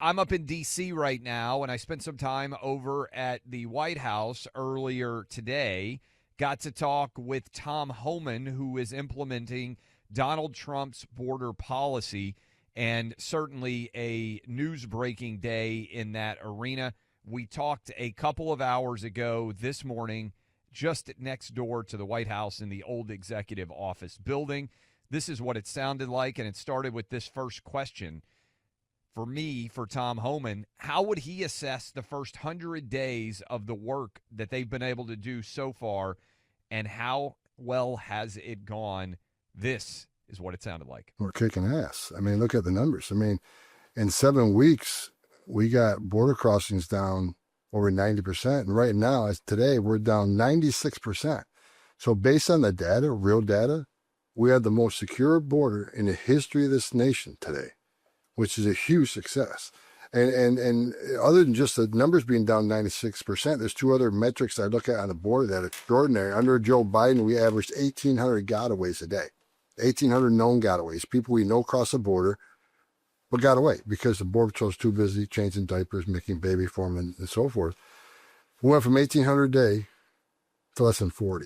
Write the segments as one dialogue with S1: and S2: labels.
S1: I'm up in D.C. right now, and I spent some time over at the White House earlier today. Got to talk with Tom Homan, who is implementing Donald Trump's border policy, and certainly a news-breaking day in that arena. We talked a couple of hours ago this morning, just next door to the White House in the old executive office building. This is what it sounded like, and it started with this first question. For me, for Tom Homan, how would he assess the first 100 days of the work that they've been able to do so far, and how well has it gone? This is what it sounded like.
S2: We're kicking ass. I mean, look at the numbers. I mean, in 7 weeks, we got border crossings down over 90%. And right now, as today, we're down 96%. So based on the data, real data, we have the most secure border in the history of this nation today, which is a huge success. And other than just the numbers being down 96%, there's two other metrics I look at on the border that are extraordinary. Under Joe Biden, we averaged 1,800 gotaways a day, 1,800 known gotaways, people we know cross the border, but got away because the Border Patrol's too busy changing diapers, making baby formula, and so forth. We went from 1,800 a day to less than 40.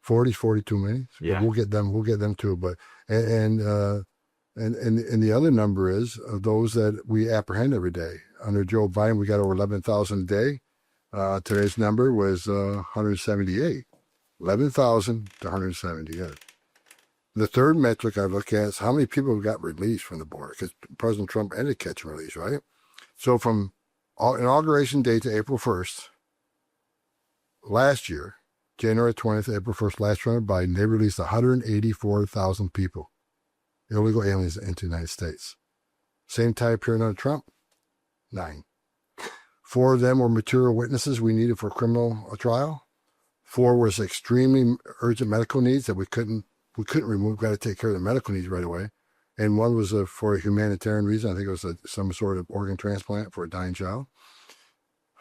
S2: 40, 42 many.
S3: Yeah.
S2: We'll get them too. But and the other number is of those that we apprehend every day. Under Joe Biden, we got over 11,000 a day. Today's number was 178. 11,000 to 178. The third metric I look at is how many people got released from the border, because President Trump ended catch and release, right? So from inauguration day to April 1st, last year, January 20th, April 1st, last year under Biden, they released 184,000 people, illegal aliens into the United States. Same time period under Trump, 9. 4 of them were material witnesses we needed for a criminal trial. 4 was extremely urgent medical needs that we couldn't remove. Got to take care of the medical needs right away. And 1 was for a humanitarian reason. I think it was some sort of organ transplant for a dying child.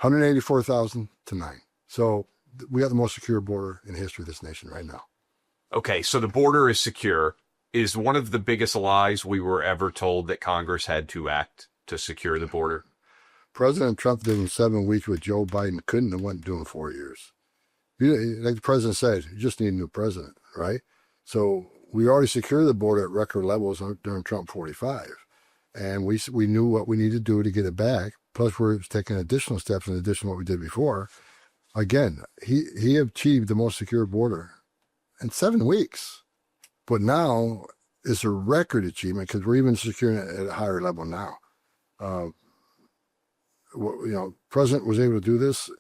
S2: 184,000 to 9. So we got the most secure border in the history of this nation right now.
S3: Okay, so the border is secure. Is one of the biggest lies we were ever told that Congress had to act to secure the border?
S2: President Trump did in 7 weeks what Joe Biden couldn't and wasn't doing 4 years. Like the president said, you just need a new president, right? So we already secured the border at record levels during Trump 45. And we knew what we needed to do to get it back. Plus, we're taking additional steps in addition to what we did before. Again, he achieved the most secure border in 7 weeks. But now it's a record achievement because we're even securing it at a higher level now. President was able to do this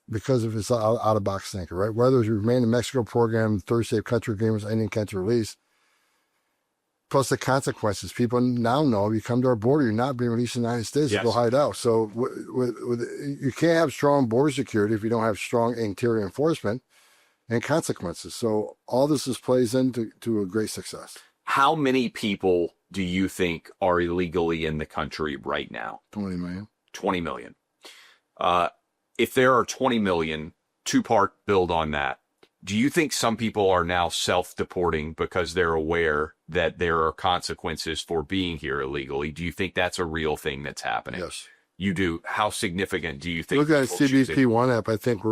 S2: because of his out-of-box thinking, right? Whether it's Remain in Mexico program, third safe country agreements, Indian country release, plus the consequences. People now know if you come to our border, you're not being released in the United States to go hide out. So you can't have strong border security if you don't have strong interior enforcement and consequences. So all this plays into a great success.
S3: How many people do you think are illegally in the country right now?
S2: 20 million.
S3: 20 million. If there are 20 million, two-part build on that. Do you think some people are now self-deporting because they're aware that there are consequences for being here illegally? Do you think that's a real thing that's happening?
S2: Yes.
S3: You do. How significant do you think?
S2: Look at CBP One app. I think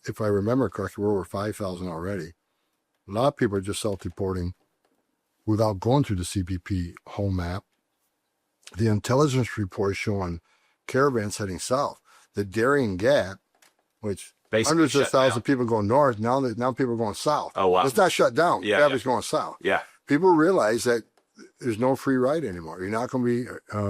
S2: if I remember correctly, we're over 5,000 already. A lot of people are just self-deporting without going through the CBP home app. The intelligence report is showing caravans heading south. The Darien Gap, which basically hundreds of thousands of people go north, now people are going south.
S3: Oh, wow.
S2: It's not shut down.
S3: Yeah,
S2: Traffic's going south.
S3: Yeah.
S2: People realize that there's no free ride anymore. You're not going to be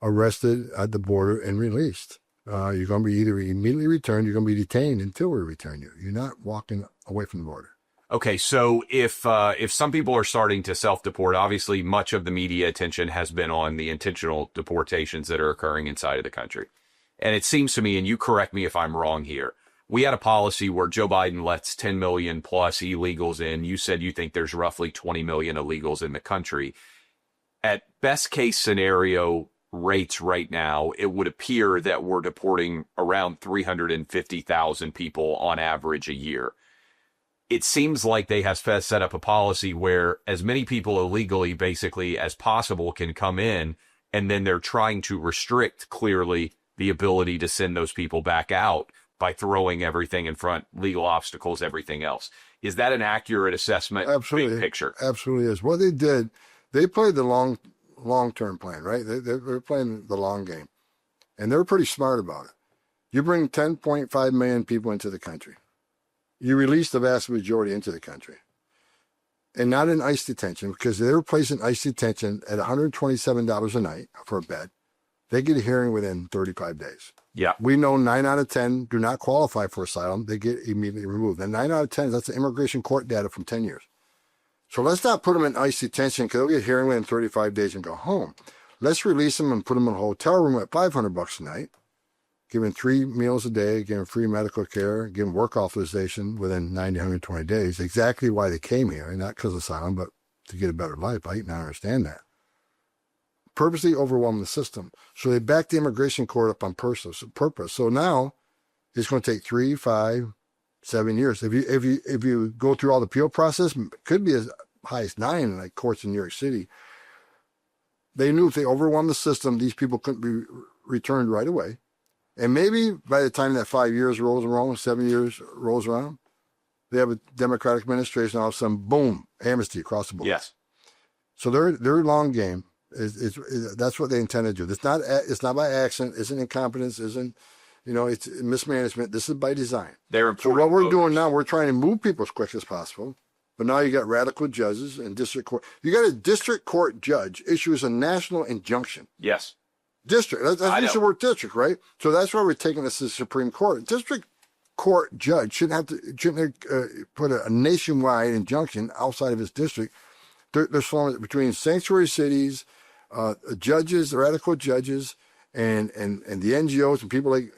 S2: arrested at the border and released. You're going to be either immediately returned, you're going to be detained until we return you. You're not walking away from the border.
S3: Okay, so if some people are starting to self-deport, obviously much of the media attention has been on the intentional deportations that are occurring inside of the country. And it seems to me, and you correct me if I'm wrong here, we had a policy where Joe Biden lets 10 million plus illegals in. You said you think there's roughly 20 million illegals in the country. At best case scenario rates right now, it would appear that we're deporting around 350,000 people on average a year. it seems like they have set up a policy where as many people illegally basically as possible can come in, and then they're trying to restrict clearly the ability to send those people back out by throwing everything in front, legal obstacles, everything else. Is that an accurate assessment?
S2: Absolutely.
S3: Big picture.
S2: Absolutely is. What they did, they played the long-term plan, right? They were playing the long game. And they were pretty smart about it. You bring 10.5 million people into the country. You release the vast majority into the country. And not in ICE detention, because they were placing ICE detention at $127 a night for a bed. They get a hearing within 35 days.
S3: Yeah.
S2: We know 9 out of 10 do not qualify for asylum. They get immediately removed. And 9 out of 10, that's the immigration court data from 10 years. So let's not put them in ICE detention because they'll get a hearing within 35 days and go home. Let's release them and put them in a hotel room at $500 a night, give them 3 meals a day, give them free medical care, give them work authorization within 90, 120 days. Exactly why they came here, not because of asylum, but to get a better life. I can understand that. Purposely overwhelm the system. So they backed the immigration court up on purpose. So now it's going to take 3, 5, 7 years. If you go through all the appeal process, it could be as high as 9 in like courts in New York City. They knew if they overwhelmed the system, these people couldn't be returned right away. And maybe by the time that 5 years rolls around, 7 years rolls around, they have a Democratic administration, all of a sudden, boom, amnesty across the board.
S3: Yes.
S2: So their long game is that's what they intend to do. It's not by accident, isn't incompetence, isn't, it's mismanagement. This is by design. So what we're doing now, we're trying to move people as quick as possible. But now you got radical judges and district court. You got a district court judge issues a national injunction.
S3: Yes.
S2: District. That's the word district, right? So that's why we're taking this to the Supreme Court. District court judge shouldn't put a nationwide injunction outside of his district. They're slowing between sanctuary cities, judges, radical judges, and the NGOs and people like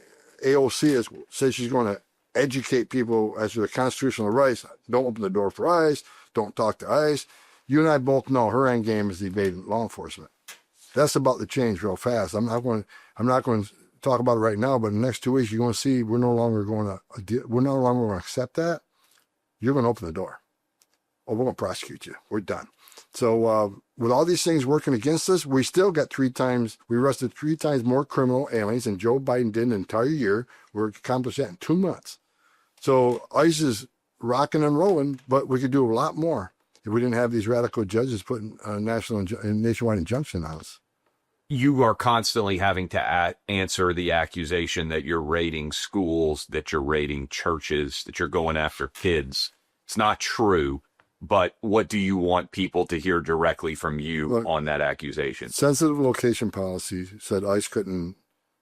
S2: AOC says she's going to educate people as to their constitutional rights. Don't open the door for ICE. Don't talk to ICE. You and I both know her end game is evading law enforcement. That's about to change real fast. I'm not going to talk about it right now, but in the next 2 weeks, you're going to see we're no longer going to accept that. You're going to open the door. Oh, we're going to prosecute you. We're done. So with all these things working against us, we still got we arrested 3 times more criminal aliens than Joe Biden did in an entire year. We're accomplished that in 2 months. So ICE is rocking and rolling, but we could do a lot more if we didn't have these radical judges putting a nationwide injunction on us.
S3: You are constantly having to answer the accusation that you're raiding schools, that you're raiding churches, that you're going after kids. It's not true. But what do you want people to hear directly from you on that accusation?
S2: Sensitive location policy said ICE couldn't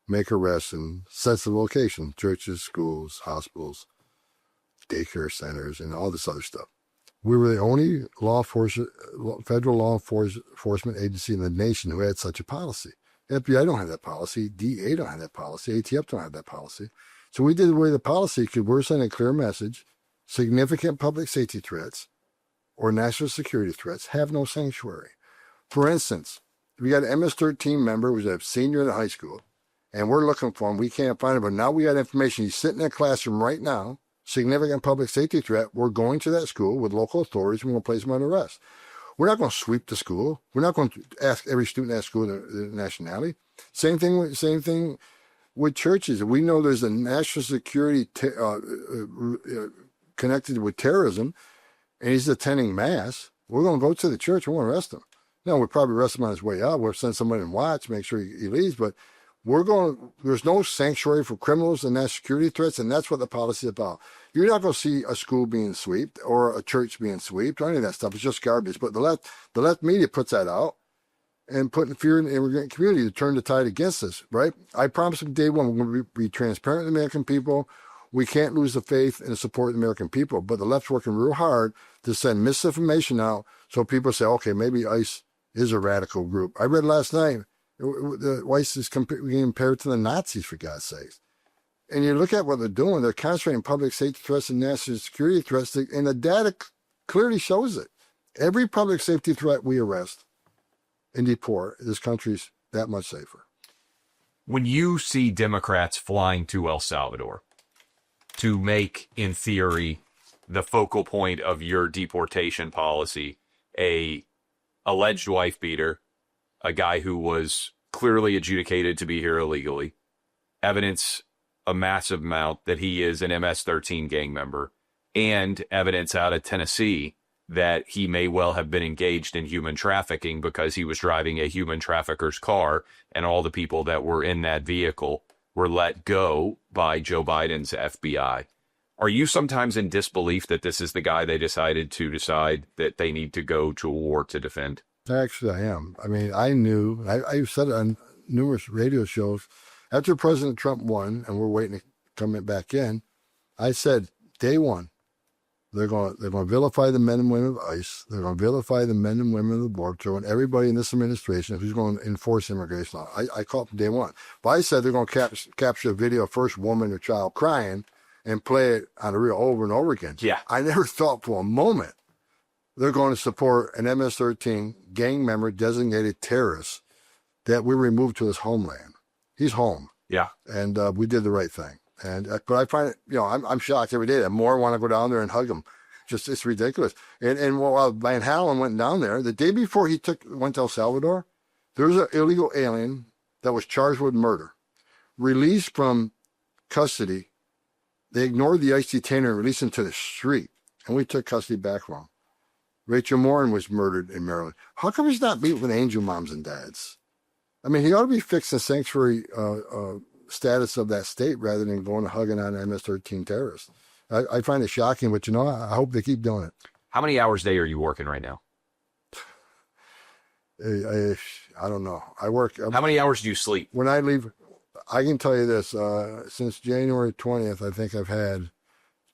S2: make arrests in sensitive locations, churches, schools, hospitals, daycare centers, and all this other stuff. We were the only federal law enforcement agency in the nation who had such a policy. FBI don't have that policy. DEA don't have that policy. ATF don't have that policy. So we did away with the policy because we're sending a clear message. Significant public safety threats or national security threats have no sanctuary. For instance, we got an MS-13 member who's a senior in the high school, and we're looking for him. We can't find him, but now we got information. He's sitting in a classroom right now, significant public safety threat. We're going to that school with local authorities. We're going to place him under arrest. We're not going to sweep the school. We're not going to ask every student at that school their nationality. Same thing with churches. We know there's a national security connected with terrorism, and he's attending mass. We're going to go to the church. We're going to arrest him. No, we'll probably arrest him on his way out. We'll send somebody and watch, make sure he leaves. But there's no sanctuary for criminals and national security threats, and that's what the policy is about. You're not going to see a school being swept or a church being swept or any of that stuff. It's just garbage. But the left media puts that out and putting fear in the immigrant community to turn the tide against us, right? I promised from day one we're going to be transparent with the American people. We can't lose the faith and the support of the American people. But the left's working real hard to send misinformation out so people say, okay, maybe ICE is a radical group. I read last night, the ICE is compared to the Nazis, for God's sakes. And you look at what they're doing, they're concentrating public safety threats and national security threats, and the data clearly shows it. Every public safety threat we arrest and deport, this country's that much safer.
S3: When you see Democrats flying to El Salvador to make, in theory, the focal point of your deportation policy, a alleged wife beater, a guy who was clearly adjudicated to be here illegally, evidence a massive amount that he is an MS-13 gang member, and evidence out of Tennessee that he may well have been engaged in human trafficking because he was driving a human trafficker's car, and all the people that were in that vehicle were let go by Joe Biden's FBI. Are you sometimes in disbelief that this is the guy they decided to decide that they need to go to war to defend?
S2: Actually, I am. I mean, I knew, I've said it on numerous radio shows, after President Trump won and we're waiting to come back in, I said, day one, they're going to vilify the men and women of ICE. They're going to vilify the men and women of the Border Patrol and everybody in this administration who's going to enforce immigration law. I called from day one. But I said they're going to capture a video of first woman or child crying and play it on a reel over and over again.
S3: Yeah.
S2: I never thought for a moment they're going to support an MS-13 gang member designated terrorist that we removed to his homeland. He's home. Yeah. And we did the right thing. But I find it, I'm shocked every day that more want to go down there and hug him. It's ridiculous. And while Van Halen went down there, the day before he went to El Salvador, there was an illegal alien that was charged with murder, released from custody. They ignored the ICE detainer and released him to the street, and we took custody back from him. Rachel Morin was murdered in Maryland. How come he's not beat with angel moms and dads? I mean, he ought to be fixing the sanctuary status of that state rather than going and hugging on MS-13 terrorists. I find it shocking, but I hope they keep doing it.
S3: How many hours a day are you working right now?
S2: I don't know. I work.
S3: How many hours do you sleep?
S2: When I leave, I can tell you this. Since January 20th, I think I've had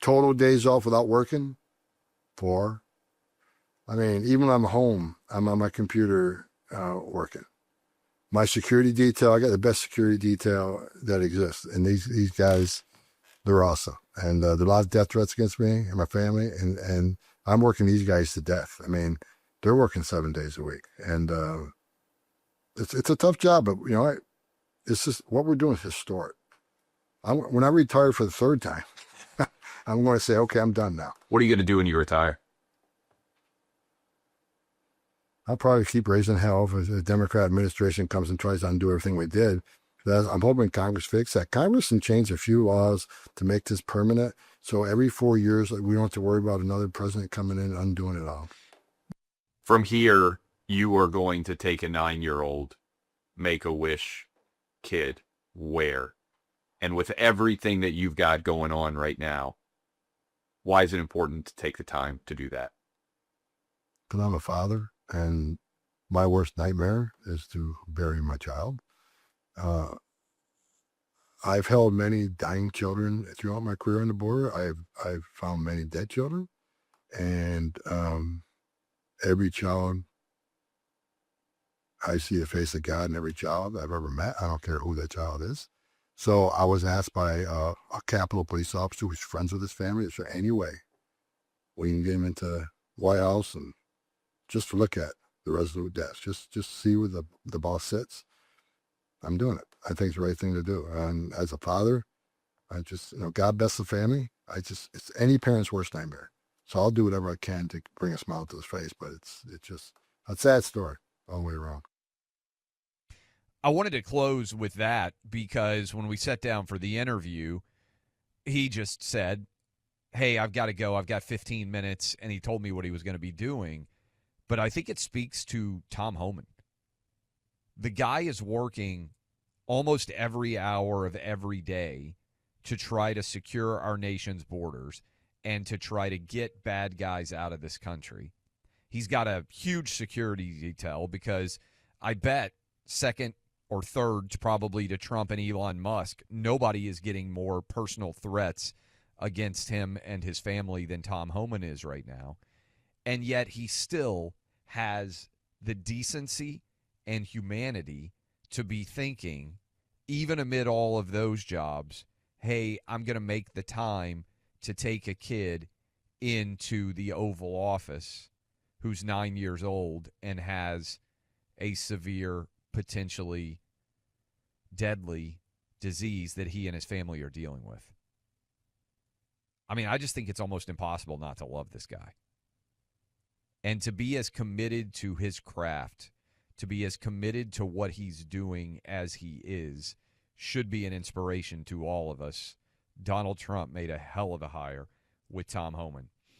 S2: total days off without working, 4. I mean, even when I'm home, I'm on my computer working. My security detail, I got the best security detail that exists. And these guys, they're awesome. And there are a lot of death threats against me and my family. And I'm working these guys to death. I mean, they're working 7 days a week. And it's a tough job, but, it's just what we're doing is historic. When I retire for the 3rd time, I'm going to say, okay, I'm done now.
S3: What are you going to do when you retire?
S2: I'll probably keep raising hell if the Democrat administration comes and tries to undo everything we did. I'm hoping Congress fix that. Congress can change a few laws to make this permanent. So every 4 years, we don't have to worry about another president coming in and undoing it all.
S3: From here, you are going to take a 9-year-old Make-A-Wish kid where? And with everything that you've got going on right now, why is it important to take the time to do that?
S2: Because I'm a father. And my worst nightmare is to bury my child. I've held many dying children throughout my career on the border. I've found many dead children, and every child, I see the face of God in every child I've ever met. I don't care who that child is. So I was asked by a Capitol police officer who's friends with his family, is there any way we can get him into the White House and just to look at the resolute deaths, just see where the boss sits. I'm doing it. I think it's the right thing to do. And as a father, I just, God bless the family. It's any parent's worst nightmare. So I'll do whatever I can to bring a smile to his face, but it's just a sad story all the way around.
S1: I wanted to close with that because when we sat down for the interview, he just said, hey, I've got to go. I've got 15 minutes. And he told me what he was going to be doing. But I think it speaks to Tom Homan. The guy is working almost every hour of every day to try to secure our nation's borders and to try to get bad guys out of this country. He's got a huge security detail because I bet second or third probably to Trump and Elon Musk, nobody is getting more personal threats against him and his family than Tom Homan is right now. And yet he still has the decency and humanity to be thinking, even amid all of those jobs, hey, I'm going to make the time to take a kid into the Oval Office who's 9 years old and has a severe, potentially deadly disease that he and his family are dealing with. I mean, I just think it's almost impossible not to love this guy. And to be as committed to his craft, to be as committed to what he's doing as he is, should be an inspiration to all of us. Donald Trump made a hell of a hire with Tom Homan.